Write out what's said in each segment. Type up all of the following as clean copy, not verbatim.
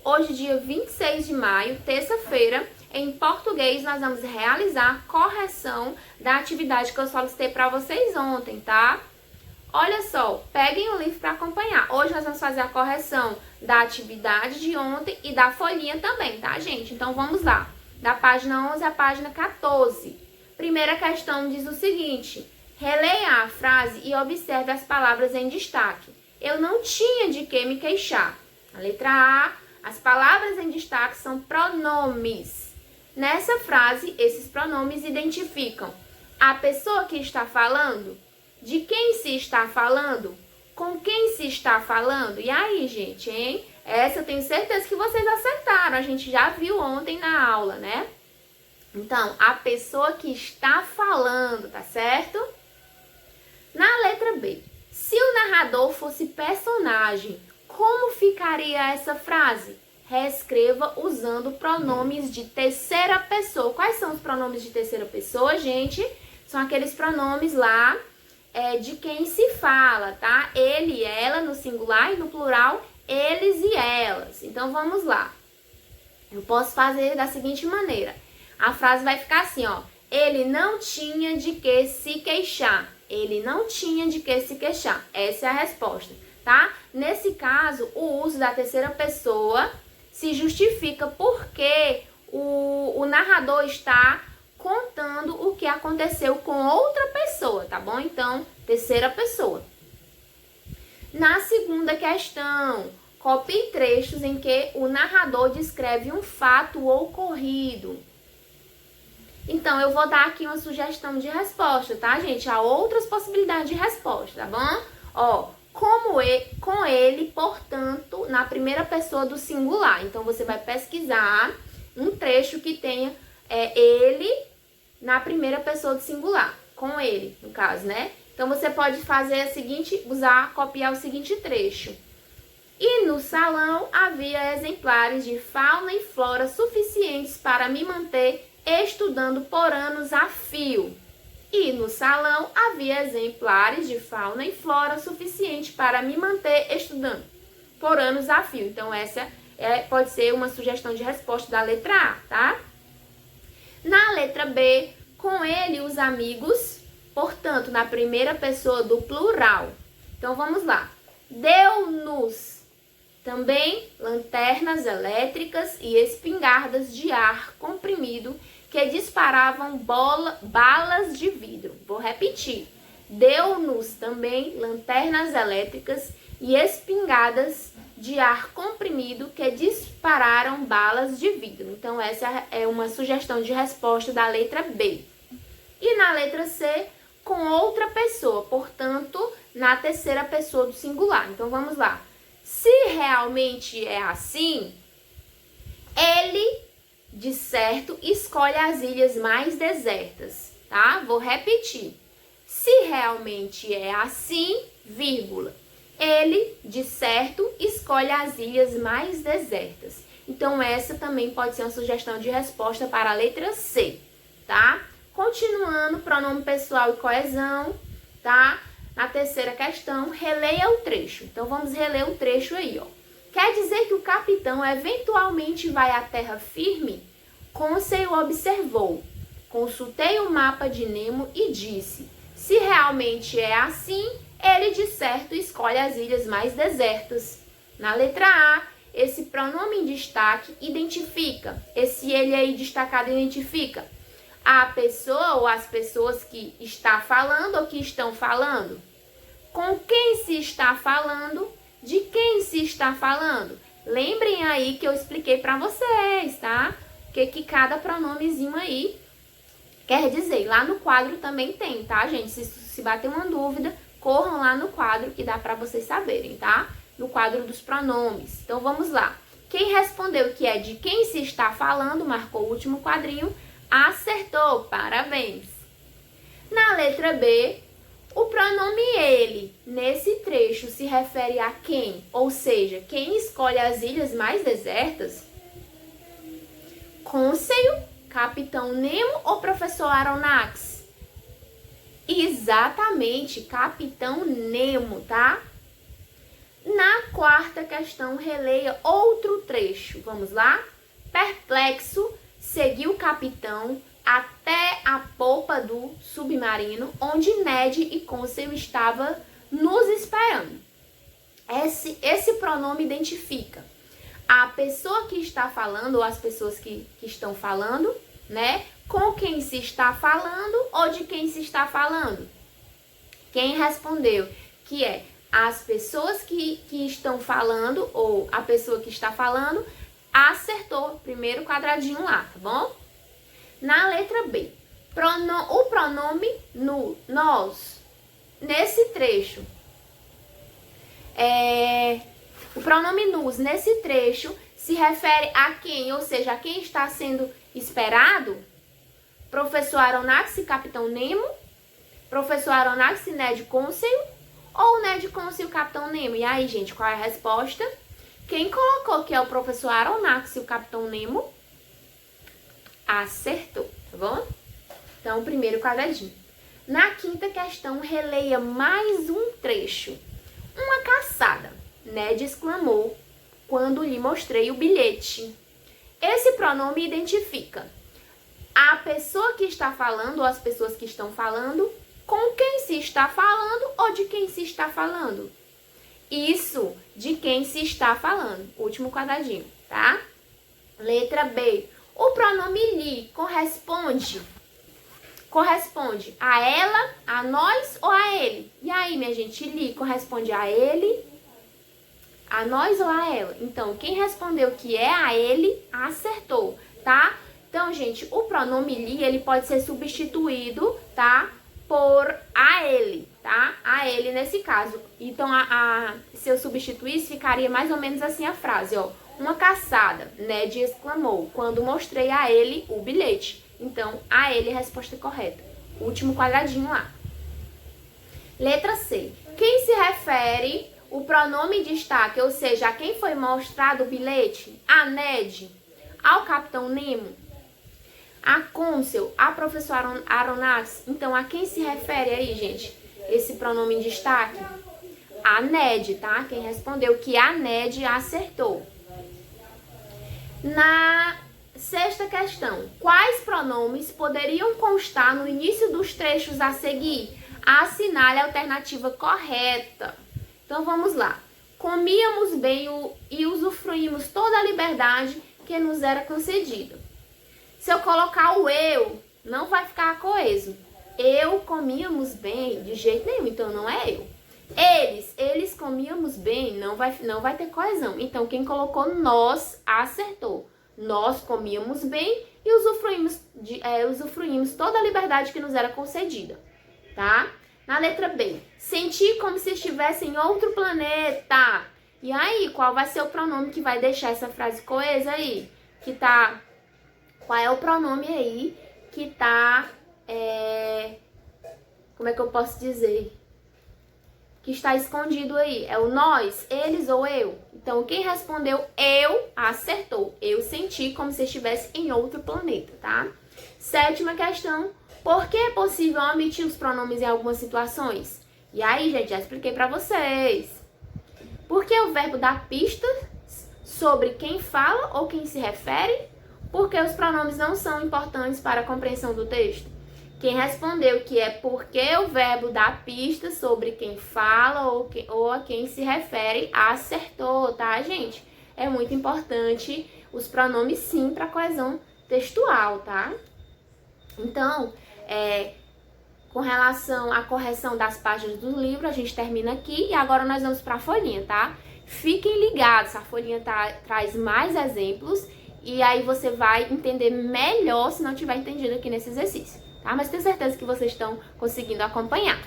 Hoje, dia 26 de maio, terça-feira, em português, nós vamos realizar correção da atividade que eu solicitei para vocês ontem, tá? Olha só, peguem o livro para acompanhar. Hoje nós vamos fazer a correção da atividade de ontem e da folhinha também, tá, gente? Então, vamos lá. Da página 11 à página 14. Primeira questão diz o seguinte: releia a frase e observe as palavras em destaque. Eu não tinha de que me queixar. A letra A, as palavras em destaque são pronomes. Nessa frase, esses pronomes identificam a pessoa que está falando, de quem se está falando, com quem se está falando. E aí, gente, hein? Essa eu tenho certeza que vocês acertaram. A gente já viu ontem na aula, né? Então, a pessoa que está falando, tá certo? Na letra B, se o narrador fosse personagem, como ficaria essa frase? Reescreva usando pronomes de terceira pessoa. Quais são os pronomes de terceira pessoa, gente? São aqueles pronomes lá de quem se fala, tá? Ele e ela no singular e no plural, eles e elas. Então, vamos lá. Eu posso fazer da seguinte maneira. A frase vai ficar assim, ó. Ele não tinha de que se queixar. Ele não tinha de que se queixar. Essa é a resposta, tá? Nesse caso, o uso da terceira pessoa se justifica porque o narrador está contando o que aconteceu com outra pessoa, tá bom? Então, terceira pessoa. Na segunda questão, copie trechos em que o narrador descreve um fato ocorrido. Então, eu vou dar aqui uma sugestão de resposta, tá, gente? Há outras possibilidades de resposta, tá bom? Ó, com ele, portanto, na primeira pessoa do singular. Então, você vai pesquisar um trecho que tenha ele na primeira pessoa do singular. Com ele, no caso, né? Então, você pode fazer copiar o seguinte trecho. E no salão havia exemplares de fauna e flora suficientes para me manter estudando por anos a fio. E no salão havia exemplares de fauna e flora suficiente para me manter estudando por anos a fio. Então, essa pode ser uma sugestão de resposta da letra A, tá? Na letra B, com ele os amigos, portanto, na primeira pessoa do plural. Então, vamos lá. Deu-nos também lanternas elétricas e espingardas de ar comprimido que disparavam balas de vidro. Vou repetir. Deu-nos também lanternas elétricas e espingardas de ar comprimido que dispararam balas de vidro. Então, essa é uma sugestão de resposta da letra B. E na letra C, com outra pessoa, portanto, na terceira pessoa do singular. Então, vamos lá. Se realmente é assim, ele, de certo, escolhe as ilhas mais desertas, tá? Vou repetir. Se realmente é assim, vírgula, ele, de certo, escolhe as ilhas mais desertas. Então, essa também pode ser uma sugestão de resposta para a letra C, tá? Continuando, pronome pessoal e coesão, tá? Na terceira questão, releia o trecho. Então, vamos reler o trecho aí, ó. Quer dizer que o capitão eventualmente vai à terra firme? Conseil observou. Consultei o mapa de Nemo e disse: se realmente é assim, ele de certo escolhe as ilhas mais desertas. Na letra A, esse pronome em destaque identifica. Esse ele aí destacado identifica a pessoa ou as pessoas que está falando ou que estão falando. Com quem se está falando, de quem se está falando. Lembrem aí que eu expliquei para vocês, tá? O que cada pronomezinho aí quer dizer. Lá no quadro também tem, tá, gente? Se bater uma dúvida, corram lá no quadro que dá para vocês saberem, tá? No quadro dos pronomes. Então, vamos lá. Quem respondeu que é de quem se está falando, marcou o último quadrinho, acertou, parabéns. Na letra B, o pronome ele, nesse trecho, se refere a quem? Ou seja, quem escolhe as ilhas mais desertas? Conseil, Capitão Nemo ou Professor Aronnax? Exatamente, Capitão Nemo, tá? Na quarta questão, releia outro trecho. Vamos lá? Perplexo, seguiu o capitão até a polpa do submarino, onde Ned e Conseil estavam nos esperando. Esse pronome identifica a pessoa que está falando, ou as pessoas que estão falando, né? Com quem se está falando ou de quem se está falando. Quem respondeu que é as pessoas que estão falando, ou a pessoa que está falando, acertou. Primeiro quadradinho lá, tá bom? Na letra B, o pronome nós, nesse trecho, o pronome nos, nesse trecho, se refere a quem, ou seja, a quem está sendo esperado? Professor Aronnax e Capitão Nemo? Professor Aronnax e Ned Conseil? Ou Ned Conseil e o Capitão Nemo? E aí, gente, qual é a resposta? Quem colocou que é o professor Aronnax e o Capitão Nemo? Acertou, tá bom? Então, o primeiro quadradinho. Na quinta questão, releia mais um trecho. Uma caçada, Ned exclamou quando lhe mostrei o bilhete. Esse pronome identifica a pessoa que está falando ou as pessoas que estão falando, com quem se está falando ou de quem se está falando. Isso, de quem se está falando. Último quadradinho, tá? Letra B. O pronome lhe corresponde a ela, a nós ou a ele? E aí, minha gente, lhe corresponde a ele, a nós ou a ela? Então, quem respondeu que é a ele, acertou, tá? Então, gente, o pronome lhe, ele pode ser substituído, tá? Por a ele, tá? A ele nesse caso. Então, se eu substituísse, ficaria mais ou menos assim a frase, ó. Uma caçada, Ned exclamou, quando mostrei a ele o bilhete. Então, a ele, resposta correta. Último quadradinho lá. Letra C. Quem se refere o pronome destaque, ou seja, a quem foi mostrado o bilhete? A Ned, ao Capitão Nemo, a Conseil, a professora Aronnax. Então, a quem se refere aí, gente, esse pronome em destaque? A Ned, tá? Quem respondeu que a Ned acertou. Na sexta questão, quais pronomes poderiam constar no início dos trechos a seguir? Assinale a alternativa correta. Então, vamos lá. Comíamos bem e usufruímos toda a liberdade que nos era concedida. Se eu colocar o eu, não vai ficar coeso. Eu comíamos bem, de jeito nenhum, então não é eu. Eles comíamos bem, não vai ter coesão. Então, quem colocou nós, acertou. Nós comíamos bem e usufruímos toda a liberdade que nos era concedida, tá? Na letra B, senti como se estivesse em outro planeta. E aí, qual vai ser o pronome que vai deixar essa frase coesa aí? Qual é o pronome aí que tá, como é que eu posso dizer? Que está escondido aí. É o nós, eles ou eu? Então, quem respondeu eu, acertou. Eu senti como se estivesse em outro planeta, tá? Sétima questão. Por que é possível omitir os pronomes em algumas situações? E aí, gente, já expliquei pra vocês. Porque o verbo dá pistas sobre quem fala ou quem se refere? Porque os pronomes não são importantes para a compreensão do texto? Quem respondeu que é porque o verbo dá pistas sobre quem fala ou a quem se refere, acertou, tá, gente? É muito importante os pronomes, sim, para a coesão textual, tá? Então, com relação à correção das páginas do livro, a gente termina aqui e agora nós vamos para a folhinha, tá? Fiquem ligados, a folhinha traz mais exemplos e aí você vai entender melhor se não tiver entendido aqui nesse exercício. Tá? Mas tenho certeza que vocês estão conseguindo acompanhar.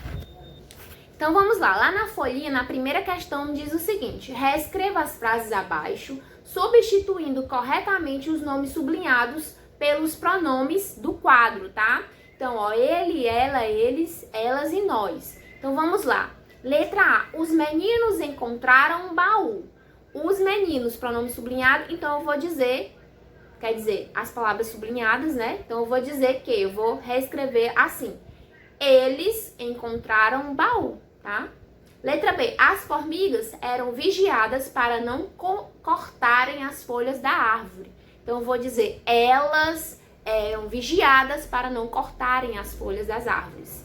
Então vamos lá, lá na folhinha, na primeira questão, diz o seguinte: reescreva as frases abaixo, substituindo corretamente os nomes sublinhados pelos pronomes do quadro, tá? Então, ó, ele, ela, eles, elas e nós. Então vamos lá. Letra A, os meninos encontraram um baú. Os meninos, pronome sublinhado, então eu vou dizer... Quer dizer, as palavras sublinhadas, né? Então, eu vou dizer que eu vou reescrever assim. Eles encontraram um baú, tá? Letra B. As formigas eram vigiadas para não cortarem as folhas da árvore. Então, eu vou dizer, elas eram vigiadas para não cortarem as folhas das árvores.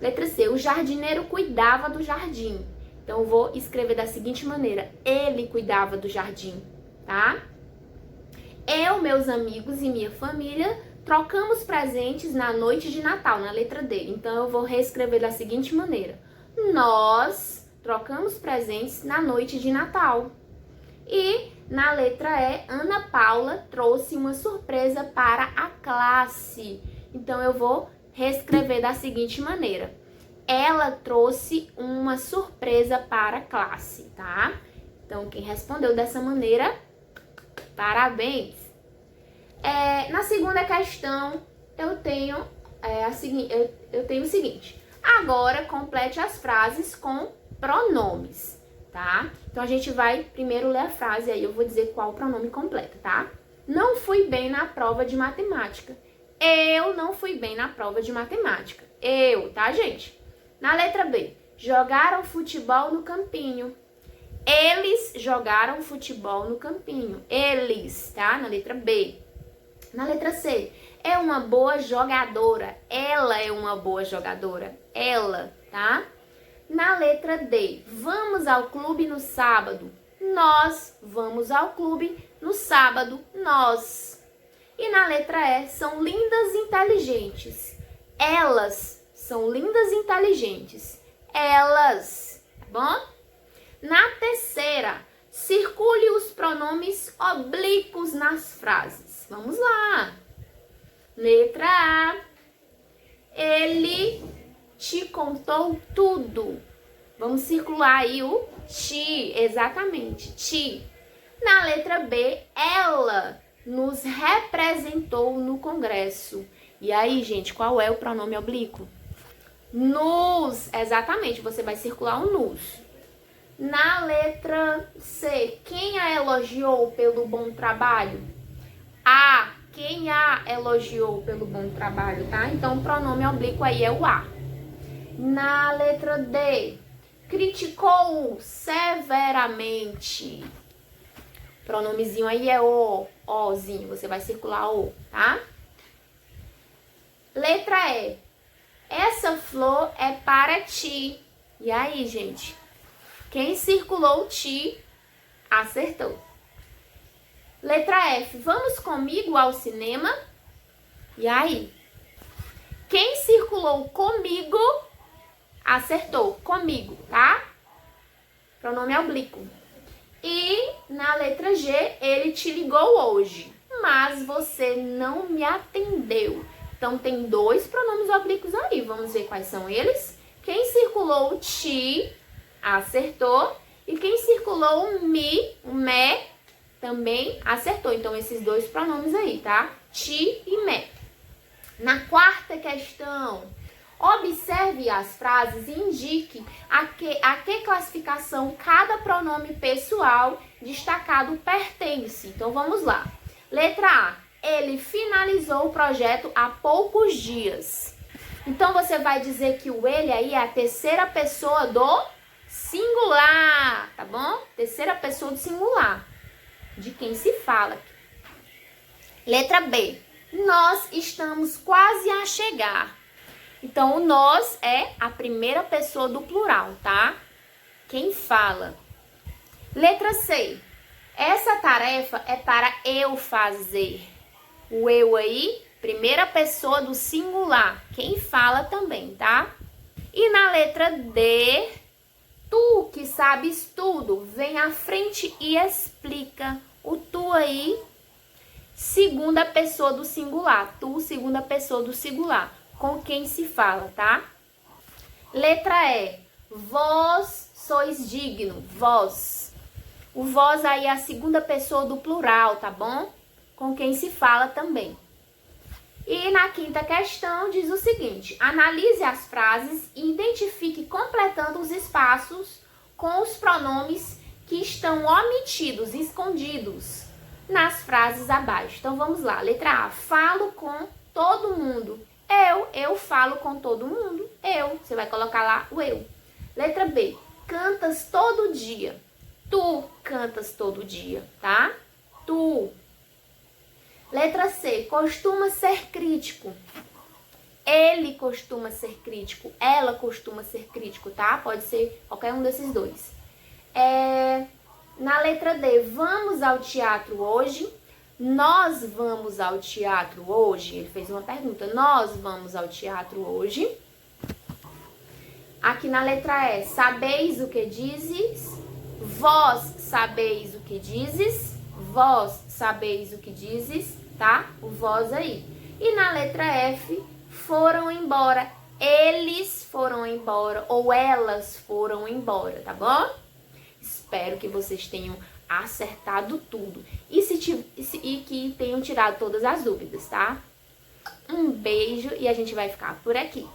Letra C. O jardineiro cuidava do jardim. Então, eu vou escrever da seguinte maneira. Ele cuidava do jardim, tá? Eu, meus amigos e minha família trocamos presentes na noite de Natal, na letra D. Então, eu vou reescrever da seguinte maneira. Nós trocamos presentes na noite de Natal. E na letra E, Ana Paula trouxe uma surpresa para a classe. Então, eu vou reescrever da seguinte maneira. Ela trouxe uma surpresa para a classe, tá? Então, quem respondeu dessa maneira, parabéns! Na segunda questão, eu tenho o seguinte. Agora, complete as frases com pronomes, tá? Então, a gente vai primeiro ler a frase, aí eu vou dizer qual pronome completa, tá? Não fui bem na prova de matemática. Eu não fui bem na prova de matemática. Eu, tá, gente? Na letra B, jogaram futebol no campinho. Eles jogaram futebol no campinho. Eles, tá? Na letra B. Na letra C, é uma boa jogadora. Ela é uma boa jogadora. Ela, tá? Na letra D, vamos ao clube no sábado. Nós vamos ao clube no sábado. Nós. E na letra E, são lindas e inteligentes. Elas são lindas e inteligentes. Elas, tá bom? Na terceira, circule os pronomes oblíquos nas frases. Vamos lá. Letra A. Ele te contou tudo. Vamos circular aí o ti, exatamente, ti. Na letra B, ela nos representou no congresso. E aí, gente, qual é o pronome oblíquo? Nos, exatamente, você vai circular o nos. Na letra C, quem a elogiou pelo bom trabalho? A, quem a elogiou pelo bom trabalho, tá? Então, o pronome oblíquo aí é o a. Na letra D, criticou severamente. O pronomezinho aí é o, ozinho, você vai circular o, tá? Letra E, essa flor é para ti. E aí, gente? Quem circulou ti, acertou. Letra F, vamos comigo ao cinema? E aí? Quem circulou comigo, acertou. Comigo, tá? Pronome oblíquo. E na letra G, ele te ligou hoje, mas você não me atendeu. Então, tem dois pronomes oblíquos aí. Vamos ver quais são eles. Quem circulou ti, acertou. E quem circulou o me, também acertou. Então, esses dois pronomes aí, tá? Ti e me. Na quarta questão, observe as frases e indique a que classificação cada pronome pessoal destacado pertence. Então, vamos lá. Letra A. Ele finalizou o projeto há poucos dias. Então, você vai dizer que o ele aí é a terceira pessoa do singular, tá bom? Terceira pessoa do singular, de quem se fala. Letra B. Nós estamos quase a chegar. Então, o nós é a primeira pessoa do plural, tá? Quem fala. Letra C. Essa tarefa é para eu fazer. O eu aí, primeira pessoa do singular. Quem fala também, tá? E na letra D, tu que sabes tudo, vem à frente e explica. O tu aí, segunda pessoa do singular. Tu, segunda pessoa do singular. Com quem se fala, tá? Letra E, vós sois digno. Vós. O vós aí é a segunda pessoa do plural, tá bom? Com quem se fala também. E na quinta questão diz o seguinte: analise as frases e identifique completando os espaços com os pronomes que estão omitidos, escondidos nas frases abaixo. Então vamos lá. Letra A, falo com todo mundo. Eu falo com todo mundo. Eu, você vai colocar lá o eu. Letra B, cantas todo dia. Tu cantas todo dia, tá? Tu. Letra C, costuma ser crítico. Ele costuma ser crítico. Ela costuma ser crítico, tá? Pode ser qualquer um desses dois. Na letra D, vamos ao teatro hoje. Nós vamos ao teatro hoje. Ele fez uma pergunta. Nós vamos ao teatro hoje. Aqui na letra E, sabeis o que dizes? Vós sabeis o que dizes? Vós sabeis o que dizes, tá? O vós aí. E na letra F, foram embora. Eles foram embora ou elas foram embora, tá bom? Espero que vocês tenham acertado tudo e que tenham tirado todas as dúvidas, tá? Um beijo e a gente vai ficar por aqui.